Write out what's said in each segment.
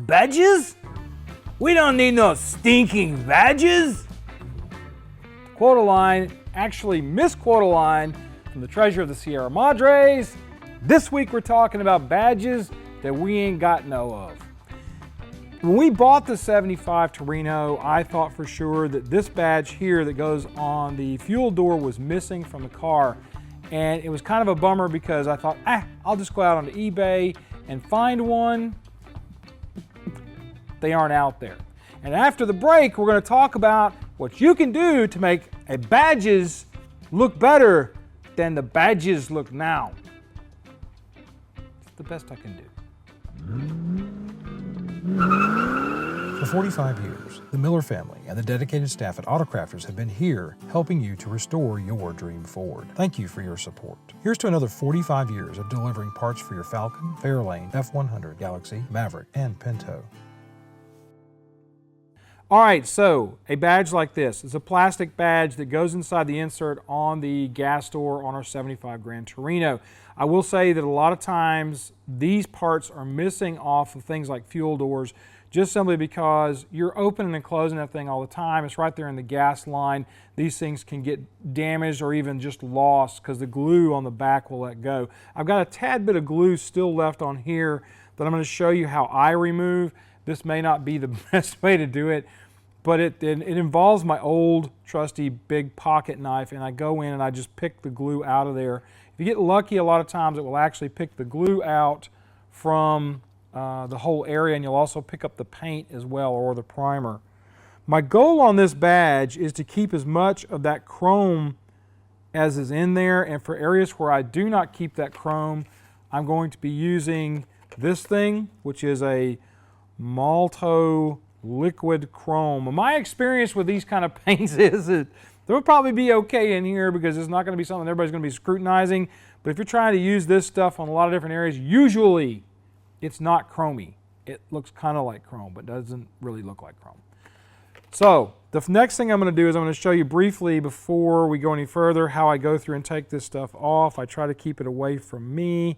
Badges? We don't need no stinking badges. Quote a line, actually misquote a line from the treasure of the Sierra Madres. This week we're talking about badges that we ain't got no of. When we bought the 75 Torino, I thought for sure that this badge here that goes on the fuel door was missing from the car. And it was kind of a bummer because I thought, I'll just go out onto eBay and find one. They aren't out there. And after the break, we're going to talk about what you can do to make a badges look better than the badges look now. It's the best I can do. For 45 years, the Miller family and the dedicated staff at Autocrafters have been here helping you to restore your dream Ford. Thank you for your support. Here's to another 45 years of delivering parts for your Falcon, Fairlane, F100, Galaxy, Maverick, and Pinto. All right, so a badge like this is a plastic badge that goes inside the insert on the gas door on our 75 Gran Torino. I will say that a lot of times these parts are missing off of things like fuel doors just simply because you're opening and closing that thing all the time. It's right there in the gas line. These things can get damaged or even just lost because the glue on the back will let go. I've got a tad bit of glue still left on here that I'm going to show you how I remove. This may not be the best way to do it, but it involves my old trusty big pocket knife, and I go in and I just pick the glue out of there. If you get lucky, a lot of times it will actually pick the glue out from the whole area, and you'll also pick up the paint as well, or the primer. My goal on this badge is to keep as much of that chrome as is in there, and for areas where I do not keep that chrome, I'm going to be using this thing, which is a Malto liquid chrome. My experience with these kind of paints is that they'll probably be okay in here because it's not going to be something everybody's going to be scrutinizing. But if you're trying to use this stuff on a lot of different areas, usually it's not chromy. It looks kind of like chrome, but doesn't really look like chrome. So the next thing I'm going to do is I'm going to show you briefly before we go any further how I go through and take this stuff off. I try to keep it away from me.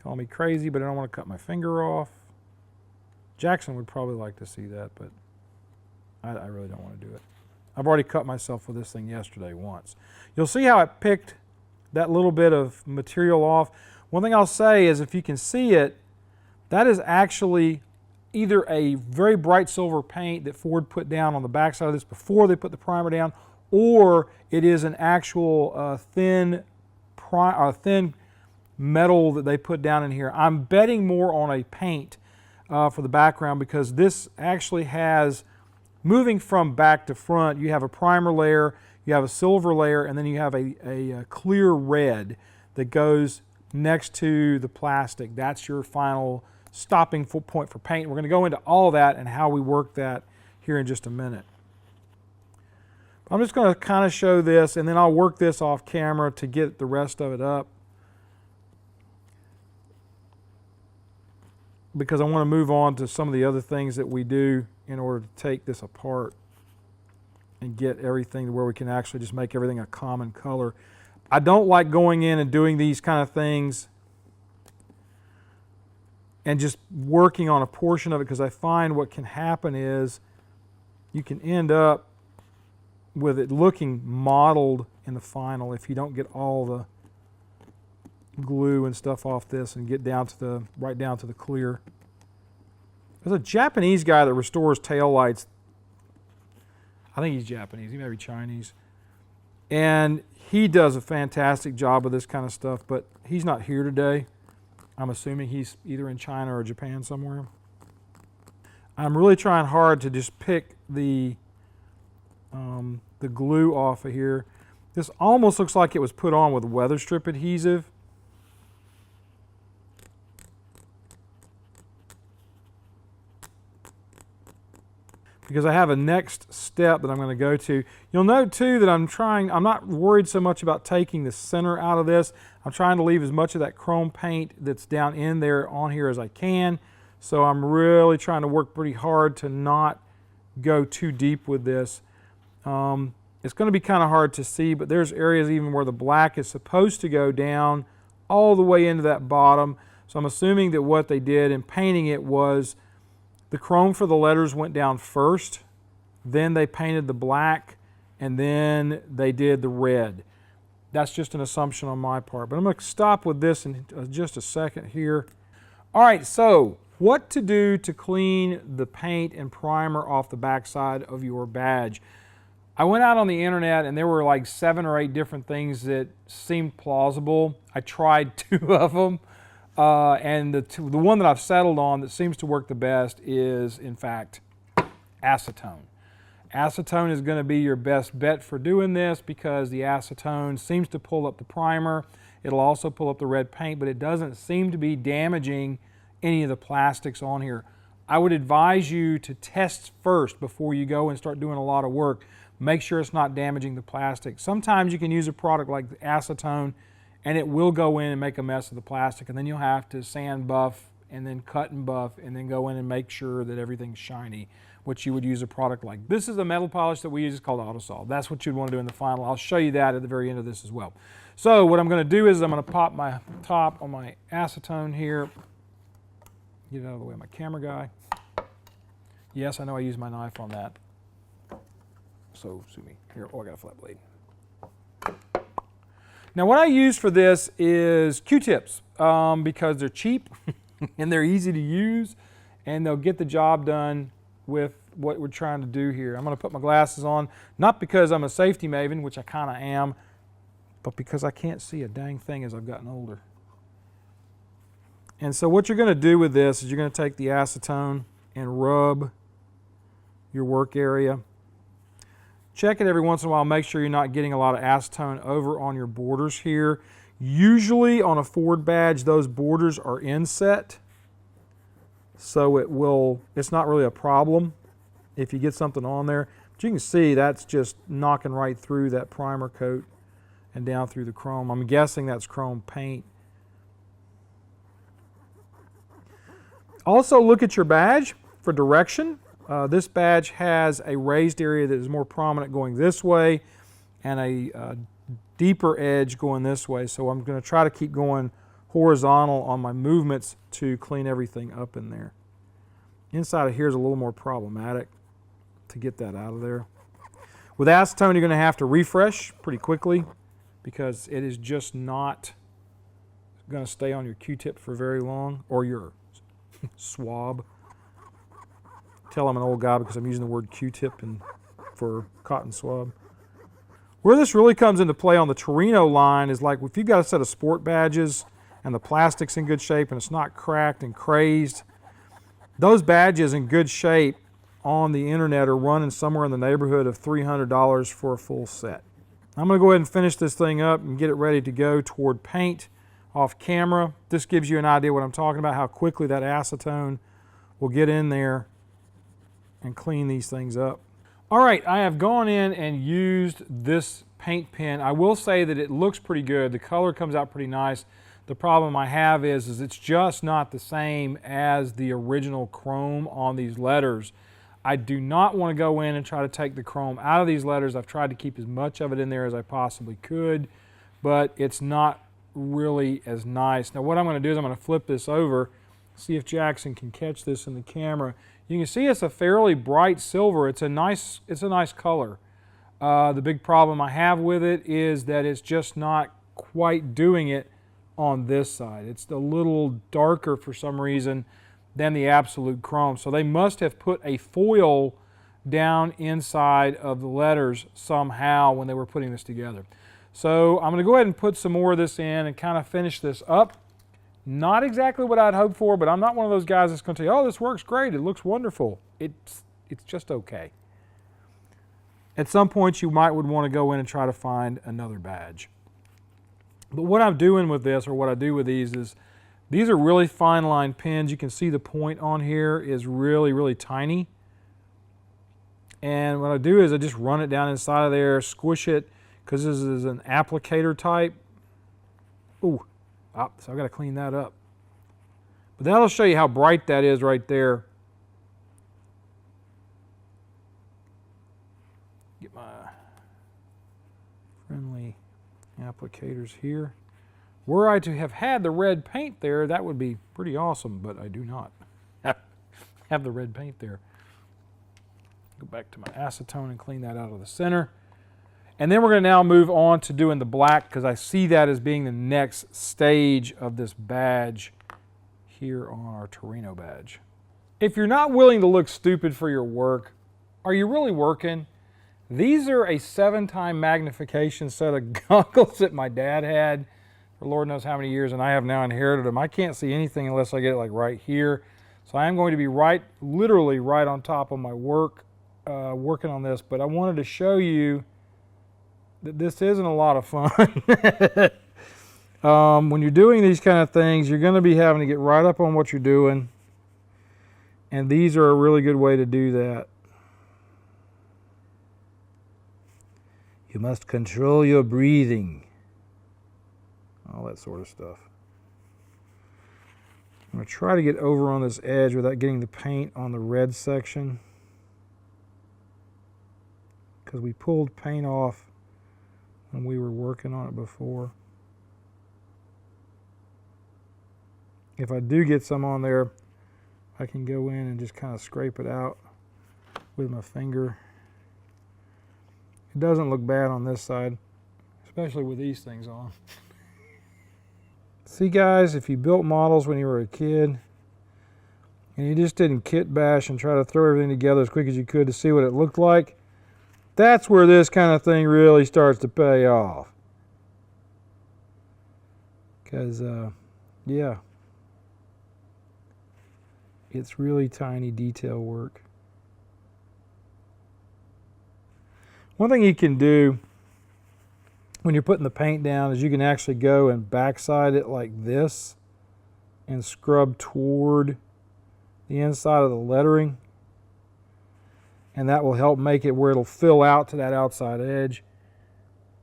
Call me crazy, but I don't want to cut my finger off. Jackson would probably like to see that, but I really don't want to do it. I've already cut myself with this thing yesterday once. You'll see how I picked that little bit of material off. One thing I'll say is if you can see it, that is actually either a very bright silver paint that Ford put down on the backside of this before they put the primer down, or it is an actual thin metal that they put down in here. I'm betting more on a paint for the background because this actually has, moving from back to front, you have a primer layer, you have a silver layer, and then you have a clear red that goes next to the plastic. That's your final stopping point for paint. We're going to go into all that and how we work that here in just a minute. I'm just going to kind of show this, and then I'll work this off camera to get the rest of it up, because I want to move on to some of the other things that we do in order to take this apart and get everything to where we can actually just make everything a common color. I don't like going in and doing these kind of things and just working on a portion of it, because I find what can happen is you can end up with it looking mottled in the final if you don't get all the glue and stuff off this and get down to the right down to the clear. There's a Japanese guy that restores taillights. I think he's Japanese, he may be Chinese, and he does a fantastic job of this kind of stuff, but he's not here today. I'm assuming he's either in China or Japan somewhere. I'm really trying hard to just pick the glue off of here. This almost looks like it was put on with weather strip adhesive. Because I have a next step that I'm going to go to. You'll note too that I'm not worried so much about taking the center out of this. I'm trying to leave as much of that chrome paint that's down in there on here as I can. So I'm really trying to work pretty hard to not go too deep with this. It's going to be kind of hard to see, but there's areas even where the black is supposed to go down all the way into that bottom. So I'm assuming that what they did in painting it was The chrome for the letters went down first, then they painted the black, and then they did the red. That's just an assumption on my part, but I'm going to stop with this in just a second here. All right, so what to do to clean the paint and primer off the backside of your badge. I went out on the internet and there were like 7 or 8 different things that seemed plausible. I tried 2 of them, and the one that I've settled on that seems to work the best is, in fact, acetone. Acetone is going to be your best bet for doing this because the acetone seems to pull up the primer. It'll also pull up the red paint, but it doesn't seem to be damaging any of the plastics on here. I would advise you to test first before you go and start doing a lot of work. Make sure it's not damaging the plastic. Sometimes you can use a product like acetone and it will go in and make a mess of the plastic, and then you'll have to sand buff and then cut and buff and then go in and make sure that everything's shiny, which you would use a product like. This is the metal polish that we use. It's called Autorestomod. That's what you'd want to do in the final. I'll show you that at the very end of this as well. So what I'm going to do is I'm going to pop my top on my acetone here. Get it out of the way of my camera guy. Yes, I know I used my knife on that. So, sue me. Here, oh, I got a flat blade. Now, what I use for this is Q-tips because they're cheap and they're easy to use, and they'll get the job done with what we're trying to do here. I'm going to put my glasses on, not because I'm a safety maven, which I kind of am, but because I can't see a dang thing as I've gotten older. And so what you're going to do with this is you're going to take the acetone and rub your work area. Check it every once in a while. Make sure you're not getting a lot of acetone over on your borders here. Usually on a Ford badge, those borders are inset, so it's not really a problem if you get something on there. But you can see that's just knocking right through that primer coat and down through the chrome. I'm guessing that's chrome paint. Also look at your badge for direction. This badge has a raised area that is more prominent going this way and a deeper edge going this way. So I'm going to try to keep going horizontal on my movements to clean everything up in there. Inside of here is a little more problematic to get that out of there. With acetone, you're going to have to refresh pretty quickly because it is just not going to stay on your Q-tip for very long, or your swab. Tell I'm an old guy because I'm using the word Q-tip for cotton swab. Where this really comes into play on the Torino line is like if you've got a set of sport badges and the plastic's in good shape and it's not cracked and crazed, those badges in good shape on the internet are running somewhere in the neighborhood of $300 for a full set. I'm going to go ahead and finish this thing up and get it ready to go toward paint off camera. This gives you an idea what I'm talking about, how quickly that acetone will get in there and clean these things up. All right, I have gone in and used this paint pen. I will say that it looks pretty good. The color comes out pretty nice. The problem I have is it's just not the same as the original chrome on these letters. I do not want to go in and try to take the chrome out of these letters. I've tried to keep as much of it in there as I possibly could, but it's not really as nice. Now what I'm going to do is I'm going to flip this over, see if Jackson can catch this in the camera. You can see it's a fairly bright silver. It's a nice color. The big problem I have with it is that it's just not quite doing it on this side. It's a little darker for some reason than the absolute chrome. So they must have put a foil down inside of the letters somehow when they were putting this together. So I'm going to go ahead and put some more of this in and kind of finish this up. Not exactly what I'd hoped for, but I'm not one of those guys that's going to tell you, oh, this works great, it looks wonderful. It's just okay. At some point you would want to go in and try to find another badge. But what I'm doing with this, or what I do with these, is these are really fine line pens. You can see the point on here is really, really tiny. And what I do is I just run it down inside of there, squish it, because this is an applicator type. Ooh, so I've got to clean that up. But that'll show you how bright that is right there. Get my friendly applicators here. Were I to have had the red paint there, that would be pretty awesome, but I do not. have the red paint there. Go back to my acetone and clean that out of the center. And then we're going to now move on to doing the black, because I see that as being the next stage of this badge here on our Torino badge. If you're not willing to look stupid for your work, are you really working? These are a 7-time magnification set of goggles that my dad had for Lord knows how many years, and I have now inherited them. I can't see anything unless I get it like right here. So I am going to be literally right on top of my work, working on this, but I wanted to show you that this isn't a lot of fun. When you're doing these kind of things, you're going to be having to get right up on what you're doing, and these are a really good way to do that. You must control your breathing. All that sort of stuff. I'm going to try to get over on this edge without getting the paint on the red section, because we pulled paint off when we were working on it before. If I do get some on there, I can go in and just kind of scrape it out with my finger. It doesn't look bad on this side, especially with these things on. See guys, if you built models when you were a kid and you just didn't kit bash and try to throw everything together as quick as you could to see what it looked like, that's where this kind of thing really starts to pay off. Because, yeah, it's really tiny detail work. One thing you can do when you're putting the paint down is you can actually go and backside it like this and scrub toward the inside of the lettering, and that will help make it where it'll fill out to that outside edge.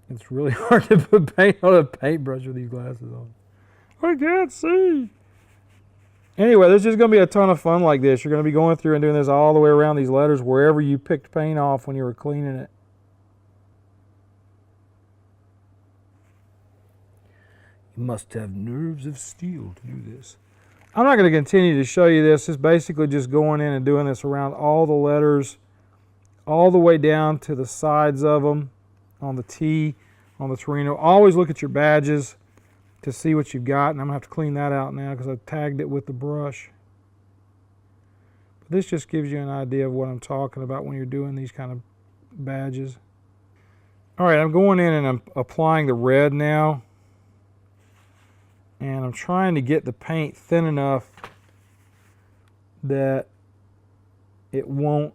It's really hard to put paint on a paintbrush with these glasses on. I can't see. Anyway, there's just going to be a ton of fun like this. You're going to be going through and doing this all the way around these letters wherever you picked paint off when you were cleaning it. You must have nerves of steel to do this. I'm not going to continue to show you this. It's basically just going in and doing this around all the letters, all the way down to the sides of them, on the T, on the Torino. Always look at your badges to see what you've got, and I'm going to have to clean that out now because I tagged it with the brush. But this just gives you an idea of what I'm talking about when you're doing these kind of badges. All right, I'm going in and I'm applying the red now. And I'm trying to get the paint thin enough that it won't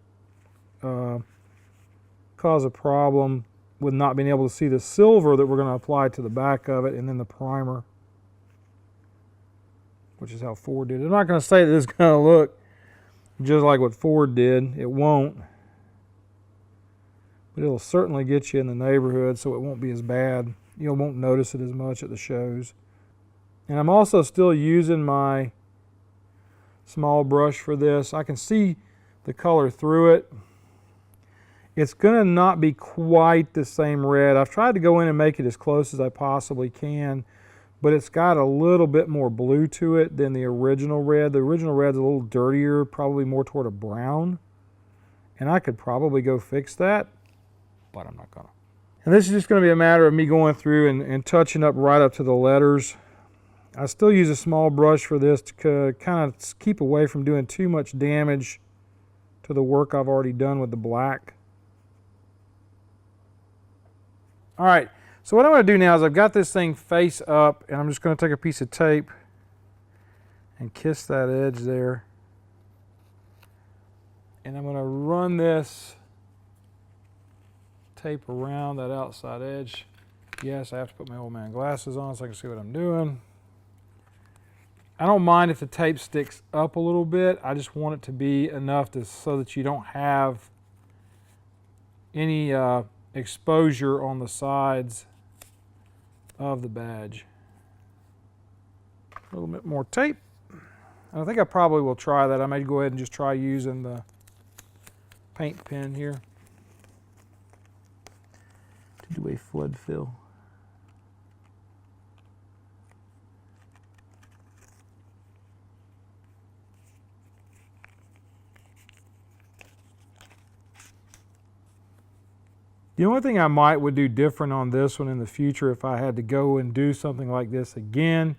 cause a problem with not being able to see the silver that we're going to apply to the back of it, and then the primer, which is how Ford did it. I'm not going to say that this is going to look just like what Ford did. It won't. But it'll certainly get you in the neighborhood, so it won't be as bad. You won't notice it as much at the shows. And I'm also still using my small brush for this. I can see the color through it. It's going to not be quite the same red. I've tried to go in and make it as close as I possibly can, but it's got a little bit more blue to it than the original red. The original red's a little dirtier, probably more toward a brown. And I could probably go fix that, but I'm not gonna. And this is just going to be a matter of me going through and touching up right up to the letters. I still use a small brush for this to kind of keep away from doing too much damage to the work I've already done with the black. All right, so what I'm going to do now is I've got this thing face up, and I'm just going to take a piece of tape and kiss that edge there. And I'm going to run this tape around that outside edge. Yes, I have to put my old man glasses on so I can see what I'm doing. I don't mind if the tape sticks up a little bit. I just want it to be enough so that you don't have any exposure on the sides of the badge. A little bit more tape. I think I probably will try that. I may go ahead and just try using the paint pen here to do a flood fill. The only thing I would do different on this one in the future if I had to go and do something like this again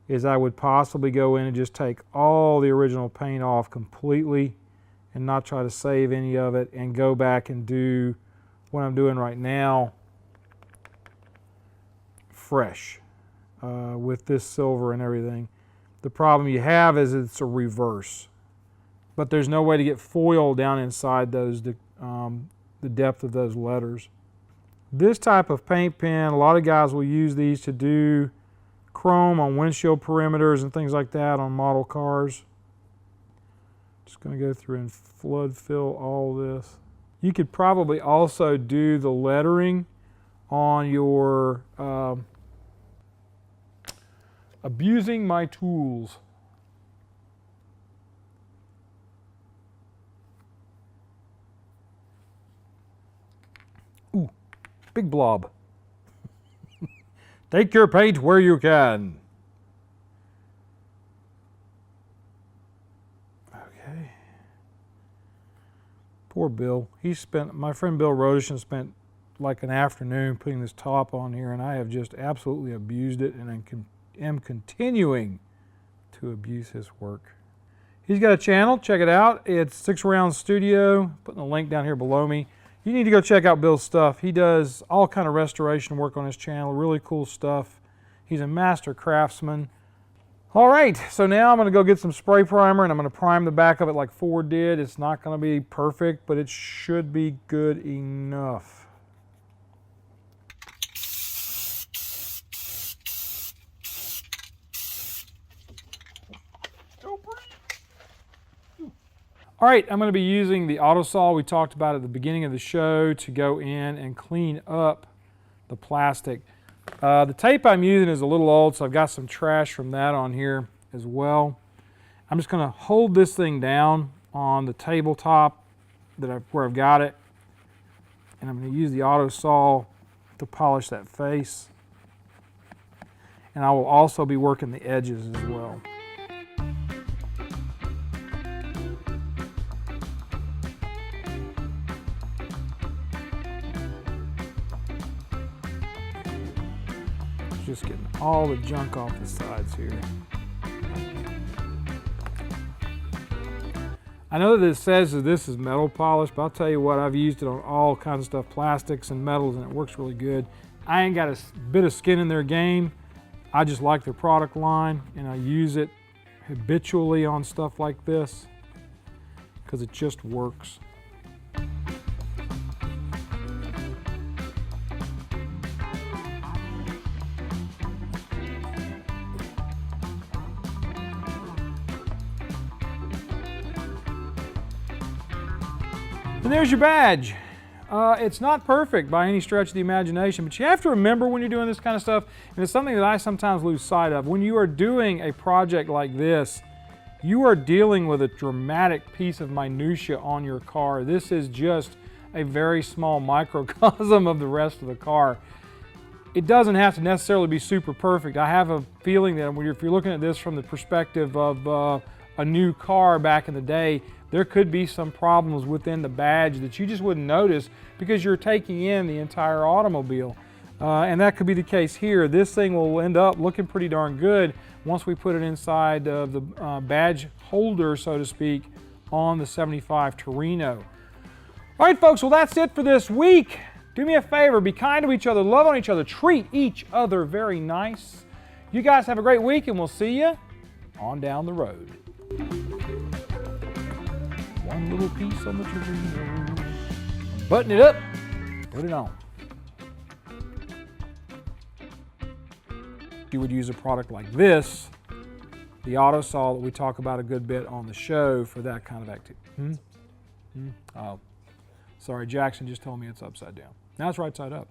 is I would possibly go in and just take all the original paint off completely and not try to save any of it and go back and do what I'm doing right now fresh with this silver and everything. The problem you have is it's a reverse, but there's no way to get foil down inside those the depth of those letters. This type of paint pen, a lot of guys will use these to do chrome on windshield perimeters and things like that on model cars. Just going to go through and flood fill all this. You could probably also do the lettering on your abusing my tools. Ooh, big blob. Take your paint where you can. Okay. Poor Bill. My friend Bill Rodishin spent like an afternoon putting this top on here, and I have just absolutely abused it, and am continuing to abuse his work. He's got a channel, check it out. It's 6 Rounds Studio, putting the link down here below me. You need to go check out Bill's stuff. He does all kind of restoration work on his channel, really cool stuff. He's a master craftsman. All right, so now I'm going to go get some spray primer and I'm going to prime the back of it like Ford did. It's not going to be perfect, but it should be good enough. All right, I'm going to be using the Autorestomod we talked about at the beginning of the show to go in and clean up the plastic. The tape I'm using is a little old, so I've got some trash from that on here as well. I'm just going to hold this thing down on the tabletop where I've got it, and I'm going to use the Autorestomod to polish that face. And I will also be working the edges as well. Just getting all the junk off the sides here. I know that it says that this is metal polish, but I'll tell you what, I've used it on all kinds of stuff, plastics and metals, and it works really good. I ain't got a bit of skin in their game. I just like their product line, and I use it habitually on stuff like this because it just works. And there's your badge. It's not perfect by any stretch of the imagination, but you have to remember when you're doing this kind of stuff, and it's something that I sometimes lose sight of. When you are doing a project like this, you are dealing with a dramatic piece of minutia on your car. This is just a very small microcosm of the rest of the car. It doesn't have to necessarily be super perfect. I have a feeling that if you're looking at this from the perspective of a new car back in the day, there could be some problems within the badge that you just wouldn't notice because you're taking in the entire automobile. And that could be the case here. This thing will end up looking pretty darn good once we put it inside of the badge holder, so to speak, on the 75 Torino. All right, folks, well, that's it for this week. Do me a favor, be kind to each other, love on each other, treat each other very nice. You guys have a great week, and we'll see you on down the road. One little piece on the Torino. Button it up, put it on. You would use a product like this, the Autorestomod that we talk about a good bit on the show for that kind of activity. Oh, sorry, Jackson just told me it's upside down. Now it's right side up.